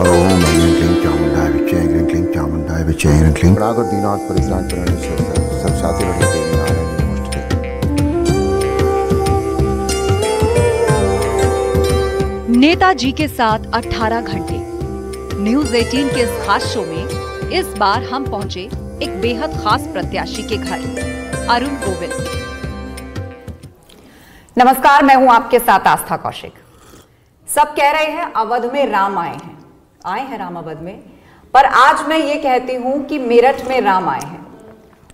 नेताजी के साथ 18 घंटे न्यूज 18 के इस खास शो में इस बार हम पहुंचे एक बेहद खास प्रत्याशी के घर, अरुण गोविल। नमस्कार, मैं हूं आपके साथ आस्था कौशिक। सब कह रहे हैं अवध में राम आए हैं राम अवध में, पर आज मैं ये कहती हूं कि मेरठ में राम आए हैं।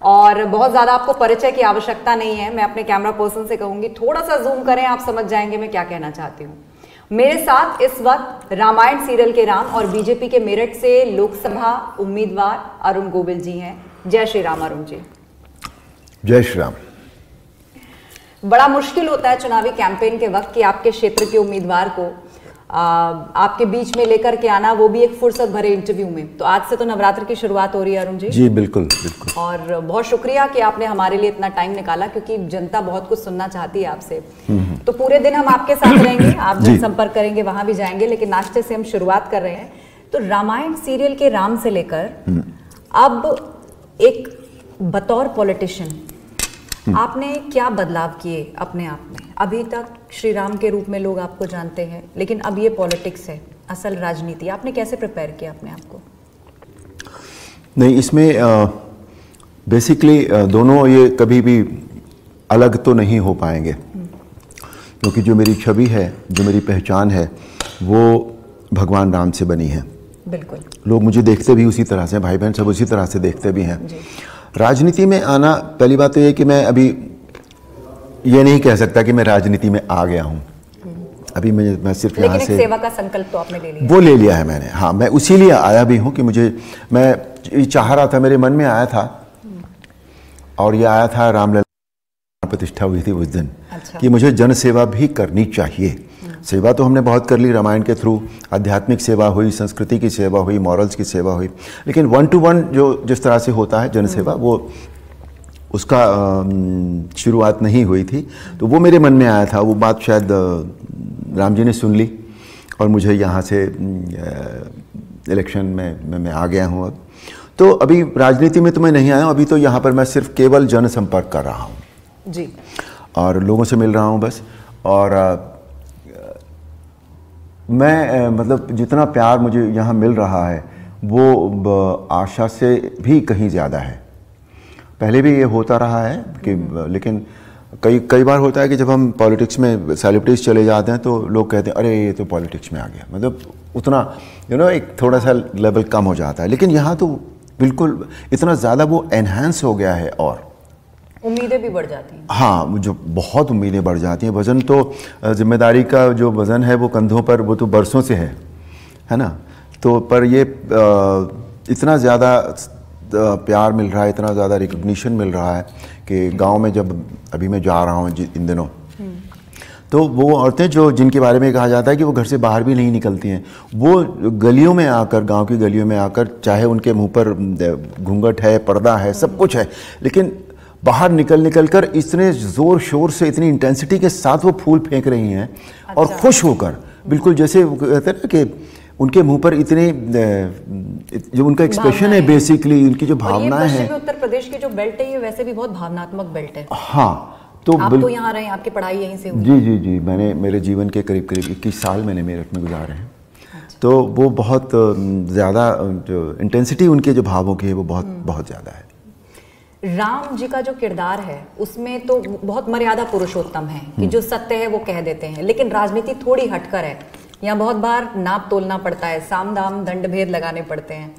और बहुत ज्यादा आपको परिचय की आवश्यकता नहीं है, मैं अपने कैमरा पर्सन से कहूंगी थोड़ा सा जूम करें, आप समझ जाएंगे मैं क्या कहना चाहती हूँ। मेरे साथ इस वक्त रामायण सीरियल के राम और बीजेपी के मेरठ से लोकसभा उम्मीदवार अरुण गोविल जी हैं। जय श्री राम अरुण जी। जय श्री राम। बड़ा मुश्किल होता है चुनावी कैंपेन के वक्त कि आपके क्षेत्र के उम्मीदवार को आपके बीच में लेकर के आना, वो भी एक फुर्सत भरे इंटरव्यू में। तो आज से तो नवरात्र की शुरुआत हो रही है अरुण जी। जी बिल्कुल बिल्कुल। और बहुत शुक्रिया कि आपने हमारे लिए इतना टाइम निकाला, क्योंकि जनता बहुत कुछ सुनना चाहती है आपसे। तो पूरे दिन हम आपके साथ रहेंगे, आप जनसंपर्क करेंगे, वहां भी जाएंगे, लेकिन नाश्ते से हम शुरुआत कर रहे हैं। तो रामायण सीरियल के राम से लेकर अब एक बतौर पॉलिटिशियन आपने क्या बदलाव किए अपने आप में? अभी तक श्री राम के रूप में लोग आपको जानते हैं, लेकिन अब ये पॉलिटिक्स है, असल राजनीति। आपने कैसे प्रिपेयर किया अपने आप को? नहीं, इसमें बेसिकली दोनों ये कभी भी अलग तो नहीं हो पाएंगे, क्योंकि जो मेरी छवि है, जो मेरी पहचान है, वो भगवान राम से बनी है। बिल्कुल। लोग मुझे देखते भी उसी तरह से, भाई बहन सब उसी तरह से देखते भी हैं। राजनीति में आना, पहली बात तो ये कि मैं अभी ये नहीं कह सकता कि मैं राजनीति में आ गया हूँ। अभी मैं सिर्फ यहाँ से सेवा का संकल्प तो आपने ले लिया। वो ले लिया है मैंने। हाँ, मैं उसी लिए आया भी हूँ कि मैं चाह रहा था, मेरे मन में आया था, और ये आया था रामलला प्रतिष्ठा हुई थी उस दिन। अच्छा। कि मुझे जन सेवा भी करनी चाहिए। सेवा तो हमने बहुत कर ली रामायण के थ्रू, आध्यात्मिक सेवा हुई, संस्कृति की सेवा हुई, मॉरल्स की सेवा हुई, लेकिन 1 to 1 जो जिस तरह से होता है जन सेवा, वो उसका शुरुआत नहीं हुई थी। तो वो मेरे मन में आया था। वो बात शायद राम जी ने सुन ली और मुझे यहाँ से इलेक्शन में मैं आ गया हूँ। अब तो अभी राजनीति में तो मैं नहीं आया हूँ, अभी तो यहाँ पर मैं सिर्फ केवल जनसंपर्क कर रहा हूँ जी, और लोगों से मिल रहा हूँ बस। और मैं मतलब जितना प्यार मुझे यहाँ मिल रहा है वो आशा से भी कहीं ज़्यादा है। पहले भी ये होता रहा है कि, लेकिन कई बार होता है कि जब हम पॉलिटिक्स में सेलिब्रिटीज चले जाते हैं तो लोग कहते हैं अरे ये तो पॉलिटिक्स में आ गया, मतलब उतना एक थोड़ा सा लेवल कम हो जाता है। लेकिन यहाँ तो बिल्कुल इतना ज़्यादा वो एनहांस हो गया है और उम्मीदें भी बढ़ जाती हैं। हाँ, मुझे बहुत उम्मीदें बढ़ जाती हैं। वज़न तो, जिम्मेदारी का जो वज़न है वो कंधों पर, वो तो बरसों से है ना। तो पर ये इतना ज़्यादा प्यार मिल रहा है, इतना ज़्यादा रिकग्निशन मिल रहा है कि गांव में जब अभी मैं जा रहा हूँ इन दिनों, तो वो औरतें जो जिनके बारे में कहा जाता है कि वो घर से बाहर भी नहीं निकलती हैं, वो गलियों में आकर, गांव की गलियों में आकर, चाहे उनके मुंह पर घूंघट है, पर्दा है, सब कुछ है, लेकिन बाहर निकल कर इतने ज़ोर शोर से, इतनी इंटेंसिटी के साथ वो फूल फेंक रही हैं। अच्छा। और खुश होकर, बिल्कुल जैसे वो कहते हैं ना कि उनके मुंह पर इतने जो उनका एक्सप्रेशन है, बेसिकली उनकी जो भावनाएं हैं। उत्तर प्रदेश की जो बेल्ट है ये वैसे भी बहुत भावनात्मक बेल्ट है। हाँ, तो आप तो यहाँ रहे, आपकी पढ़ाई यहीं से हुई। जी, मैंने मेरे जीवन के करीब 21 साल मैंने मेरठ में गुजारे हैं। अच्छा। तो वो बहुत ज़्यादा जो इंटेंसिटी उनके जो भावों की है वो बहुत ज़्यादा है। राम जी का जो किरदार है उसमें तो बहुत मर्यादा पुरुषोत्तम है कि जो सत्य है वो कह देते हैं, लेकिन राजनीति थोड़ी हटकर है। यहाँ बहुत बार नाप तोलना पड़ता है, साम दाम दंड भेद लगाने पड़ते हैं।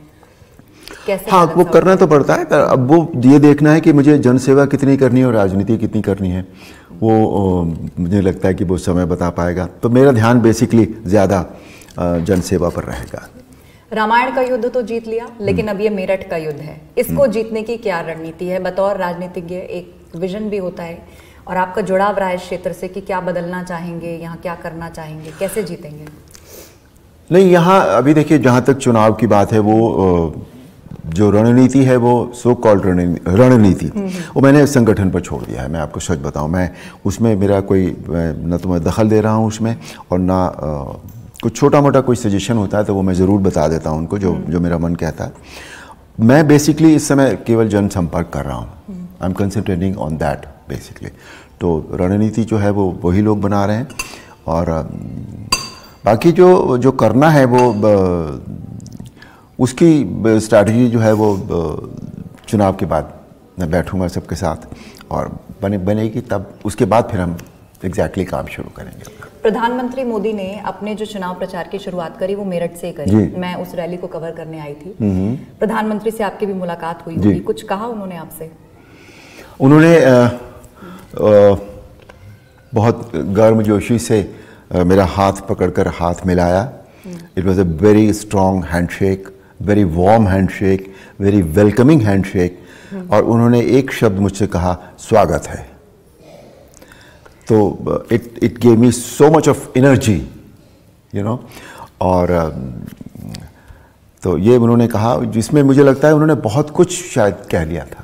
कैसे? हाँ, वो करना तो पड़ता है। अब वो ये देखना है कि मुझे जनसेवा कितनी करनी है और राजनीति कितनी करनी है, वो मुझे लगता है कि वो समय बता पाएगा। तो मेरा ध्यान बेसिकली ज़्यादा जनसेवा पर रहेगा। रामायण का युद्ध तो जीत लिया, लेकिन अब ये मेरठ का युद्ध है। इसको जीतने की क्या रणनीति है? बतौर राजनीतिज्ञ एक विजन भी होता है, और आपका जुड़ाव रहा है इस क्षेत्र से कि क्या बदलना चाहेंगे, यहाँ क्या करना चाहेंगे, कैसे जीतेंगे? नहीं, यहाँ अभी देखिए, जहाँ तक चुनाव की बात है, वो जो रणनीति है वो सो कॉल्ड रणनीति, वो मैंने संगठन पर छोड़ दिया है। मैं आपको सच बताऊं, मैं उसमें मेरा कोई न तो मैं दखल दे रहा हूं उसमें, और ना कुछ छोटा मोटा कोई सजेशन होता है तो वो मैं ज़रूर बता देता हूँ उनको, जो मेरा मन कहता है। मैं बेसिकली इस समय केवल जनसंपर्क कर रहा हूँ, I am concentrating on that basically. तो रणनीति जो है वो वही लोग बना रहे हैं, और बाकी जो करना है वो उसकी स्ट्रैटेजी जो है वो चुनाव के बाद मैं बैठूंगा सबके साथ और बनेगी, तब उसके बाद फिर हम एग्जैक्टली काम शुरू करेंगे। प्रधानमंत्री मोदी ने अपने जो चुनाव प्रचार की शुरुआत करी वो मेरठ से करी। मैं उस रैली को कवर करने आई थी। प्रधानमंत्री से आपकी भी मुलाकात हुई होगी, कुछ कहा उन्होंने आपसे? उन्होंने बहुत गर्मजोशी से मेरा हाथ पकड़कर हाथ मिलाया। It was a very strong handshake, very warm handshake, very welcoming handshake, और उन्होंने एक शब्द मुझसे कहा, स्वागत है। तो it gave me so much of energy, you know. और तो ये उन्होंने कहा, जिसमें मुझे लगता है उन्होंने बहुत कुछ शायद कह लिया था।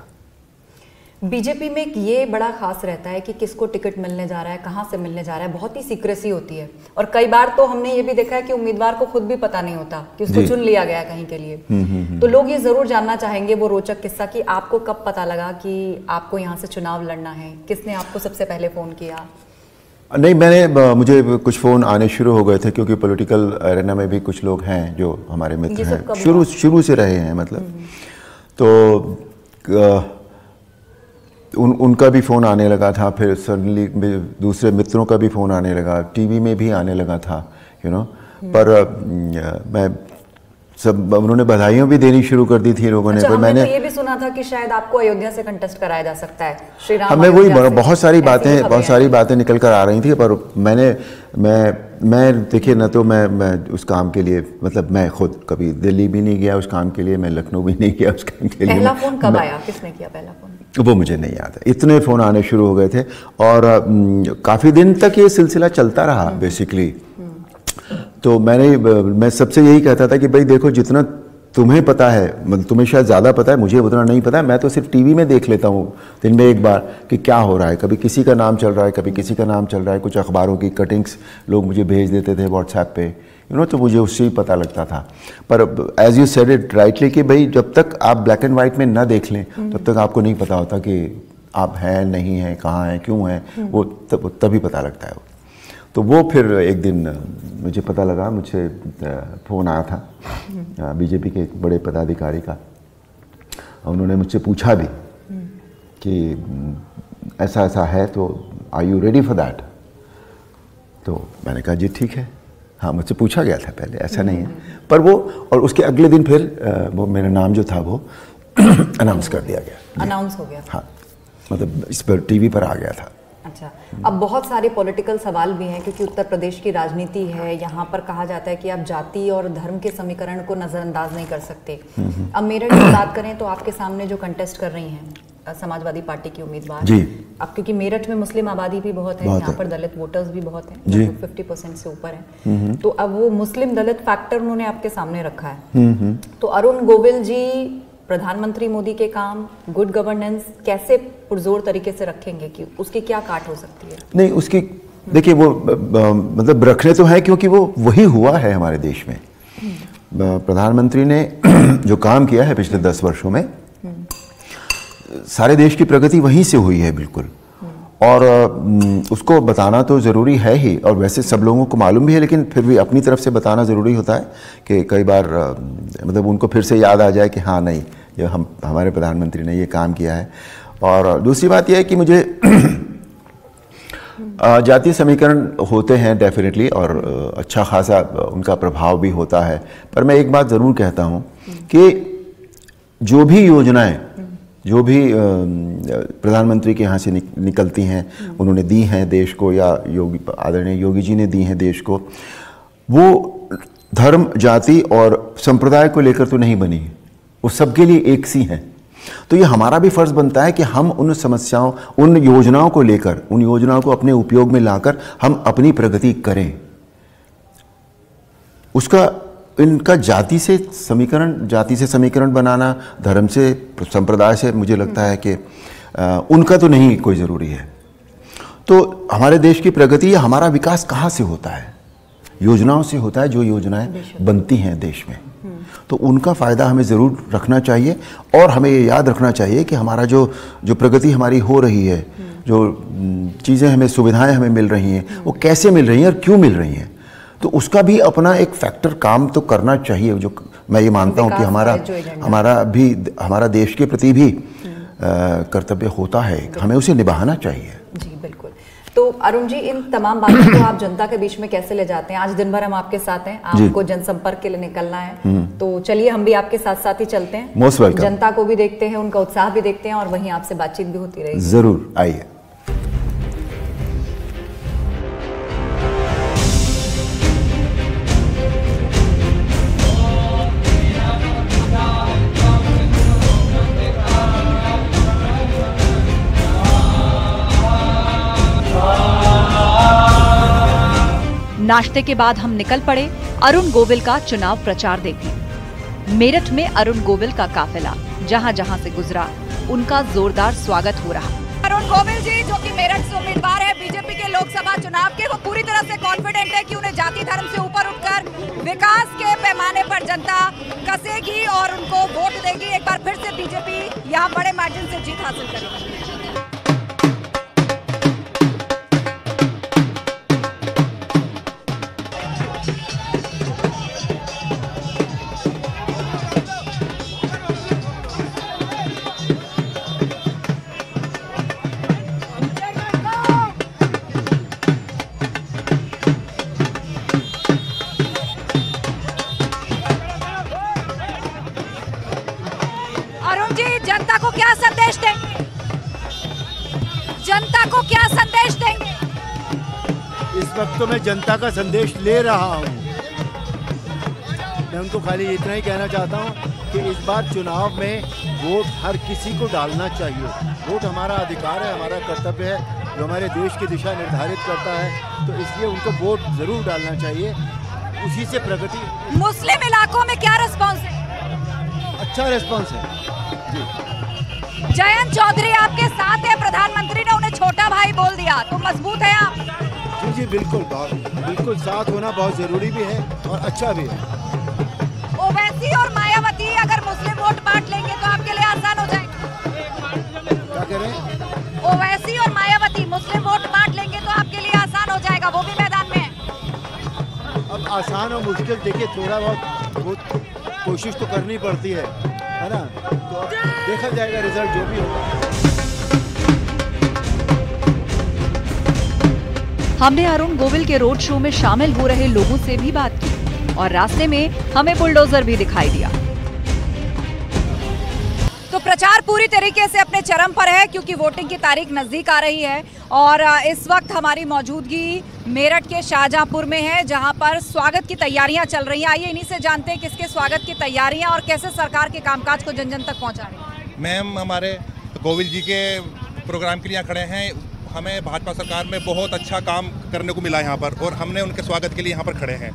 बीजेपी में एक ये बड़ा खास रहता है कि किसको टिकट मिलने जा रहा है, कहाँ से मिलने जा रहा है, बहुत ही सीक्रेसी होती है। और कई बार तो हमने ये भी देखा है कि उम्मीदवार को खुद भी पता नहीं होता कि उसको चुन लिया गया कहीं के लिए। तो लोग ये जरूर जानना चाहेंगे वो रोचक किस्सा कि आपको कब पता लगा कि आपको यहाँ से चुनाव लड़ना है, किसने आपको सबसे पहले फोन किया? नहीं, मुझे कुछ फ़ोन आने शुरू हो गए थे, क्योंकि पॉलिटिकल एरेना में भी कुछ लोग हैं जो हमारे मित्र हैं, शुरू से रहे हैं, मतलब। तो उनका भी फ़ोन आने लगा था, फिर सडनली दूसरे मित्रों का भी फ़ोन आने लगा, टीवी में भी आने लगा था, यू नो। पर मैं सब, उन्होंने बधाइयाँ भी देनी शुरू कर दी थी लोगों ने। पर मैंने तो ये भी सुना था कि शायद आपको अयोध्या से कंटेस्ट कराया जा सकता है, श्री राम। हमें वही बहुत सारी बातें निकल कर आ रही थी, पर मैं देखिए ना, तो मैं उस काम के लिए, मतलब मैं खुद कभी दिल्ली भी नहीं गया उस काम के लिए, मैं लखनऊ भी नहीं गया उस काम के लिए। पहला फोन कब आया, किसने किया पहला फोन? वो मुझे नहीं याद है, इतने फ़ोन आने शुरू हो गए थे, और काफ़ी दिन तक ये सिलसिला चलता रहा बेसिकली। तो मैं सबसे यही कहता था कि भाई देखो, जितना तुम्हें पता है, मतलब तुम्हें शायद ज़्यादा पता है, मुझे उतना नहीं पता है। मैं तो सिर्फ टीवी में देख लेता हूँ दिन में एक बार कि क्या हो रहा है, कभी किसी का नाम चल रहा है, कभी किसी का नाम चल रहा है, कुछ अखबारों की कटिंग्स लोग मुझे भेज देते थे व्हाट्सएप पे, यू नो, तो मुझे उससे ही पता लगता था। पर as you said it rightly कि भाई जब तक आप ब्लैक एंड वाइट में ना देख लें तब तक आपको नहीं पता होता कि आप हैं, नहीं हैं, कहाँ हैं, क्यों हैं, वो तभी पता लगता है। तो वो फिर एक दिन मुझे पता लगा, मुझे फ़ोन आया था बीजेपी के एक बड़े पदाधिकारी का, उन्होंने मुझसे पूछा भी कि ऐसा ऐसा है, तो are you ready for that? तो मैंने कहा जी ठीक है। हाँ, मुझसे पूछा गया था पहले, ऐसा नहीं है, पर वो, और उसके अगले दिन फिर वो मेरा नाम जो था वो अनाउंस कर दिया गया, अनाउंस हो गया। हाँ, मतलब इस पर टीवी पर आ गया था। अच्छा, अब बहुत सारे पॉलिटिकल सवाल भी हैं, क्योंकि उत्तर प्रदेश की राजनीति है, यहाँ पर कहा जाता है कि आप जाति और धर्म के समीकरण को नज़रअंदाज नहीं कर सकते। अब मेरठ की बात करें तो आपके सामने जो कंटेस्ट कर रही हैं समाजवादी पार्टी की उम्मीदवार जी, अब क्योंकि मेरठ में मुस्लिम आबादी भी बहुत है, यहाँ पर दलित वोटर्स भी बहुत हैं, 50% से ऊपर है। तो अब वो मुस्लिम दलित फैक्टर उन्होंने आपके सामने रखा है। तो अरुण गोविल जी प्रधानमंत्री मोदी के काम, गुड गवर्नेंस कैसे पुरजोर तरीके से रखेंगे, कि उसकी क्या काट हो सकती है? नहीं, उसकी देखिए वो मतलब रखने तो है, क्योंकि वो वही हुआ है हमारे देश में। प्रधानमंत्री ने जो काम किया है पिछले 10 वर्षों में, सारे देश की प्रगति वहीं से हुई है बिल्कुल, और उसको बताना तो ज़रूरी है ही, और वैसे सब लोगों को मालूम भी है, लेकिन फिर भी अपनी तरफ से बताना ज़रूरी होता है कि कई बार मतलब उनको फिर से याद आ जाए कि हाँ नहीं, ये हमारे प्रधानमंत्री ने ये काम किया है। और दूसरी बात यह है कि मुझे जातीय समीकरण होते हैं डेफिनेटली, और अच्छा खासा उनका प्रभाव भी होता है, पर मैं एक बात ज़रूर कहता हूँ कि जो भी योजनाएं, जो भी प्रधानमंत्री के यहाँ से निकलती हैं, उन्होंने दी हैं देश को, या आदरणीय योगी जी ने दी हैं देश को, वो धर्म, जाति और संप्रदाय को लेकर तो नहीं बनी, वो सबके लिए एक सी हैं। तो ये हमारा भी फर्ज बनता है कि हम उन समस्याओं, उन योजनाओं को लेकर, उन योजनाओं को अपने उपयोग में लाकर हम अपनी प्रगति करें। उसका इनका जाति से समीकरण बनाना, धर्म से, संप्रदाय से, मुझे लगता है कि उनका तो नहीं कोई ज़रूरी है। तो हमारे देश की प्रगति या हमारा विकास कहाँ से होता है? योजनाओं से होता है, जो योजनाएं बनती हैं देश में। तो उनका फ़ायदा हमें ज़रूर रखना चाहिए और हमें ये याद रखना चाहिए कि हमारा जो प्रगति हमारी हो रही है, जो चीज़ें हमें, सुविधाएं हमें मिल रही हैं, वो कैसे मिल रही हैं और क्यों मिल रही हैं। तो उसका भी अपना एक फैक्टर काम तो करना चाहिए। जो मैं ये मानता हूँ कि हमारा देश के प्रति भी कर्तव्य होता है, हमें उसे निभाना चाहिए। जी बिल्कुल। तो अरुण जी, इन तमाम बातों को आप जनता के बीच में कैसे ले जाते हैं? आज दिन भर हम आपके साथ हैं, आपको जनसंपर्क के लिए निकलना है, तो चलिए हम भी आपके साथ साथ ही चलते हैं। Most welcome. जनता को भी देखते हैं, उनका उत्साह भी देखते हैं और वहीं आपसे बातचीत भी होती रहेगी। जरूर, आइए। नाश्ते के बाद हम निकल पड़े अरुण गोविल का चुनाव प्रचार देखने। मेरठ में अरुण गोविल का काफिला जहां जहां से गुजरा, उनका जोरदार स्वागत हो रहा। अरुण गोविल जी, जो कि मेरठ से उम्मीदवार है बीजेपी के लोकसभा चुनाव के, वो पूरी तरह से कॉन्फिडेंट है कि उन्हें जाति धर्म से ऊपर उठकर विकास के पैमाने पर जनता कसेगी और उनको वोट देगी। एक बार फिर से बीजेपी यहाँ बड़े मार्जिन से जीत हासिल करेगी। जनता को क्या संदेश देंगे? जनता को क्या संदेश देंगे? इस वक्त तो मैं जनता का संदेश ले रहा हूँ। मैं उनको खाली इतना ही कहना चाहता हूँ कि इस बार चुनाव में वोट हर किसी को डालना चाहिए। वोट हमारा अधिकार है, हमारा कर्तव्य है, जो हमारे देश की दिशा निर्धारित करता है। तो इसलिए उनको वोट जरूर डालना चाहिए, उसी से प्रगति। मुस्लिम इलाकों में क्या रिस्पॉन्स है? अच्छा रिस्पॉन्स है जी। जयंत चौधरी आपके साथ है, प्रधानमंत्री ने उन्हें छोटा भाई बोल दिया, तो मजबूत है आप? जी जी बिल्कुल, बिल्कुल साथ होना बहुत जरूरी भी है और अच्छा भी है। ओवैसी और मायावती अगर मुस्लिम वोट बांट लेंगे तो आपके लिए आसान हो जाएगा? क्या कह रहे हैं? ओवैसी और मायावती मुस्लिम वोट बांट लेंगे तो आपके लिए आसान हो जाएगा, वो भी मैदान में है। अब आसान और मुश्किल देखिए, थोड़ा बहुत कोशिश तो करनी पड़ती है ना। तो अब देखा जाएगा रिजल्ट जो भी होगा। हमने अरुण गोविल के रोड शो में शामिल हो रहे लोगों से भी बात की और रास्ते में हमें बुलडोजर भी दिखाई दिया। तो प्रचार पूरी तरीके से अपने चरम पर है, क्योंकि वोटिंग की तारीख नजदीक आ रही है और इस वक्त हमारी मौजूदगी मेरठ के शाहजहांपुर में है, जहां पर स्वागत की तैयारियां चल रही हैं। आइए इन्हीं से जानते हैं किसके स्वागत की तैयारियां और कैसे सरकार के कामकाज को जन जन तक पहुंचा रही है। मैम, हमारे गोविल जी के प्रोग्राम के लिए यहाँ खड़े हैं। हमें भाजपा सरकार में बहुत अच्छा काम करने को मिला यहाँ पर और हमने उनके स्वागत के लिए यहाँ पर खड़े हैं।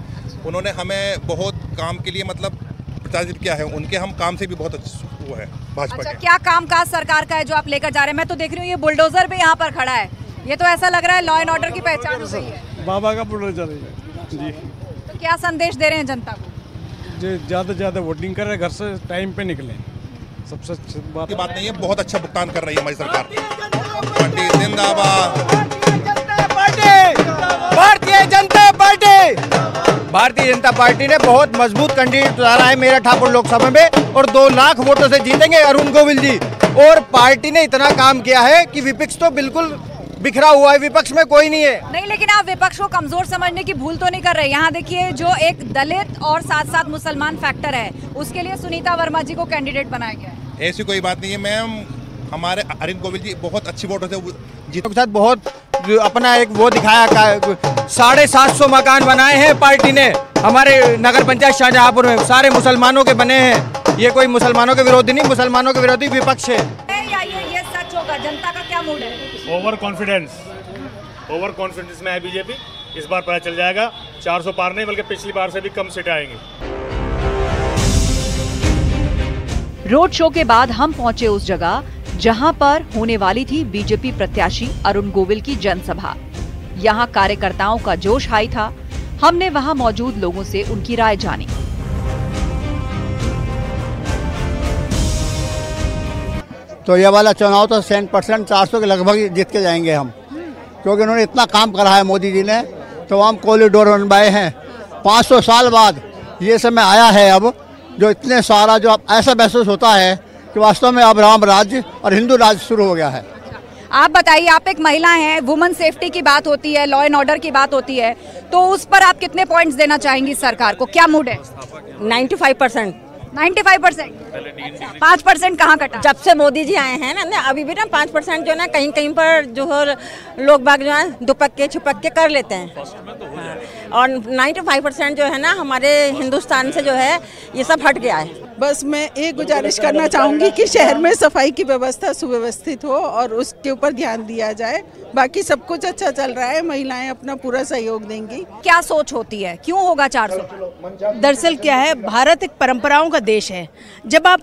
उन्होंने हमें बहुत काम के लिए मतलब प्रचारित किया है, उनके हम काम से भी बहुत वो है भाजपा। अच्छा, क्या कामकाज सरकार का है जो आप लेकर जा रहे हैं? मैं तो देख रही हूँ ये बुलडोजर भी यहाँ पर खड़ा है, ये तो ऐसा लग रहा है लॉ एंड ऑर्डर की पहचान हो गई है। बाबा का बुलडोजर है जी। तो क्या संदेश दे रहे हैं जनता को? जो ज़्यादा से ज़्यादा वोटिंग करें, घर से टाइम पे निकलें, सबसे अच्छी बात नहीं है। बहुत अच्छा भुगतान कर रही है हमारी सरकार। जिंदाबाद भारतीय जनता पार्टी। भारतीय जनता पार्टी ने बहुत मजबूत कैंडिडेट उतारा है मेरठ हापुड़ लोकसभा में और 2 लाख वोटों से जीतेंगे अरुण गोविल जी। और पार्टी ने इतना काम किया है कि विपक्ष तो बिल्कुल बिखरा हुआ है, विपक्ष में कोई नहीं है। नहीं, लेकिन आप विपक्ष को कमजोर समझने की भूल तो नहीं कर रहे। यहाँ देखिए, जो एक दलित और साथ साथ मुसलमान फैक्टर है, उसके लिए सुनीता वर्मा जी को कैंडिडेट बनाया गया है। ऐसी कोई बात नहीं है मैम, हमारे अरुण गोविल जी बहुत अच्छी वोटों से जीतों के साथ बहुत अपना एक वो दिखाया। 750 मकान बनाए हैं पार्टी ने हमारे नगर पंचायत शाहजहांपुर में, सारे मुसलमानों के बने हैं। ये कोई मुसलमानों के विरोधी नहीं, मुसलमानों के विरोधी विपक्ष है। ये सच होगा? जनता का क्या मूड है? ओवर कॉन्फिडेंस में है बीजेपी। इस बार पता चल जाएगा, 400 पार नहीं बल्कि पिछली बार से भी कम सीटें आएंगी। रोड शो के बाद हम पहुंचे उस जगह जहां पर होने वाली थी बीजेपी प्रत्याशी अरुण गोविल की जनसभा। यहां कार्यकर्ताओं का जोश हाई था। हमने वहां मौजूद लोगों से उनकी राय जानी। तो ये वाला चुनाव तो 100% 400 के लगभग जीत के जाएंगे हम, क्योंकि उन्होंने इतना काम करा है मोदी जी ने। तमाम कॉरिडोर बनवाए हैं, 500 साल बाद ये समय आया है अब, जो इतने सारा जो अब ऐसा महसूस होता है कि वास्तव में अब राम राज्य और हिंदू राज्य शुरू हो गया है। आप बताइए, आप एक महिला हैं, वुमेन सेफ्टी की बात होती है, लॉ एंड ऑर्डर की बात होती है, तो उस पर आप कितने पॉइंट्स देना चाहेंगी सरकार को? क्या मूड है? 95%। 95%? 5% कहाँ कटा? जब से मोदी जी आए हैं ना, अभी भी ना 5% जो है ना कहीं कहीं पर जो है लोग बाग जो है दुपक्के छुपक्के कर लेते हैं, और 95% जो है ना हमारे हिंदुस्तान से जो है ये सब हट गया है। बस मैं एक गुजारिश करना चाहूँगी कि शहर में सफाई की व्यवस्था सुव्यवस्थित हो और उसके ऊपर ध्यान दिया जाए। बाकी सब कुछ अच्छा चल रहा है, महिलाएं अपना पूरा सहयोग देंगी। क्या सोच होती है, क्यों होगा 400? दरअसल क्या है, भारत एक परंपराओं का देश है। जब आप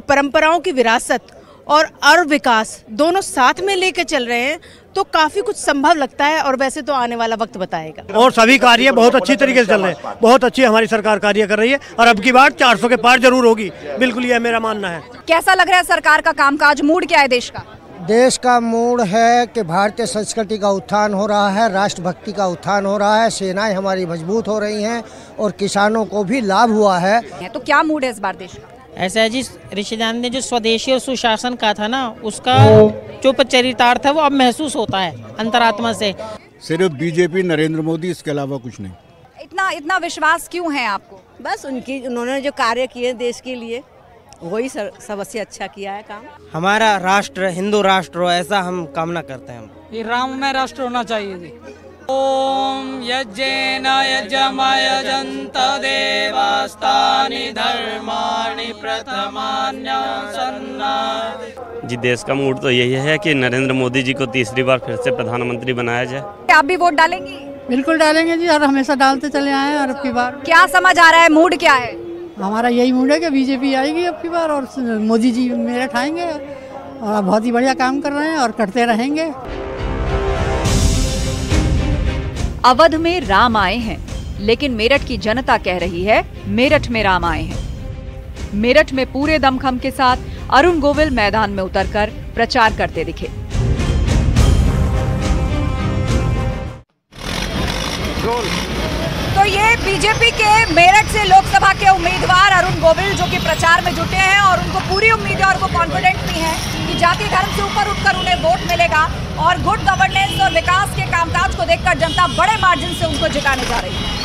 परंपराओं की विरासत और विकास दोनों साथ में लेकर चल रहे हैं तो काफी कुछ संभव लगता है, और वैसे तो आने वाला वक्त बताएगा। और सभी कार्य बहुत अच्छी तरीके से चल रहे हैं, बहुत अच्छी हमारी सरकार कार्य कर रही है, और अब की बार 400 के पार जरूर होगी, बिल्कुल यह मेरा मानना है। कैसा लग रहा है सरकार का कामकाज? मूड क्या है देश का? देश का मूड है कि भारतीय संस्कृति का उत्थान हो रहा है, राष्ट्रभक्ति का उत्थान हो रहा है, सेनाएं हमारी मजबूत हो रही हैं और किसानों को भी लाभ हुआ है। तो क्या मूड है इस बार देश का? ऐसा है जी, ऋषिदान ने जो स्वदेशी और सुशासन कहा था ना, उसका जो चरितार्थ है वो अब महसूस होता है अंतरात्मा से। सिर्फ बीजेपी, नरेंद्र मोदी, इसके अलावा कुछ नहीं। इतना विश्वास क्यों है आपको? बस उन्होंने जो कार्य किए देश के लिए वही सबसे अच्छा किया है काम। हमारा राष्ट्र हिंदू राष्ट्र हो, ऐसा हम कामना करते हैं। ये राममय राष्ट्र होना चाहिए जी। ओम यज्ञेन यजमाय जन्त देवास्तानि धर्माणि प्रथमान्यसन्ना। जी देश का मूड तो यही है कि नरेंद्र मोदी जी को तीसरी बार फिर से प्रधानमंत्री बनाया जाए। आप भी वोट डालेंगी? बिल्कुल डालेंगे जी, और हमेशा डालते चले आए हैं। और अब की बार क्या समझ आ रहा है, मूड क्या है? हमारा यही मूड है कि बीजेपी आएगी अब की बार, और मोदी जी मेरठ आएंगे और बहुत ही बढ़िया काम कर रहे हैं और करते रहेंगे। अवध में राम आए हैं, लेकिन मेरठ की जनता कह रही है मेरठ में राम आए हैं। मेरठ में पूरे दमखम के साथ अरुण गोविल मैदान में उतरकर प्रचार करते दिखे। तो ये बीजेपी के मेरठ से लोकसभा के उम्मीदवार अरुण गोविल जो कि प्रचार में जुटे हैं, और उनको पूरी उम्मीद है और वो कॉन्फिडेंट भी हैं कि जाति धर्म से ऊपर उठकर उन्हें वोट मिलेगा, और गुड गवर्नेंस और विकास के कामकाज को देखकर जनता बड़े मार्जिन से उनको जिताने जा रही है।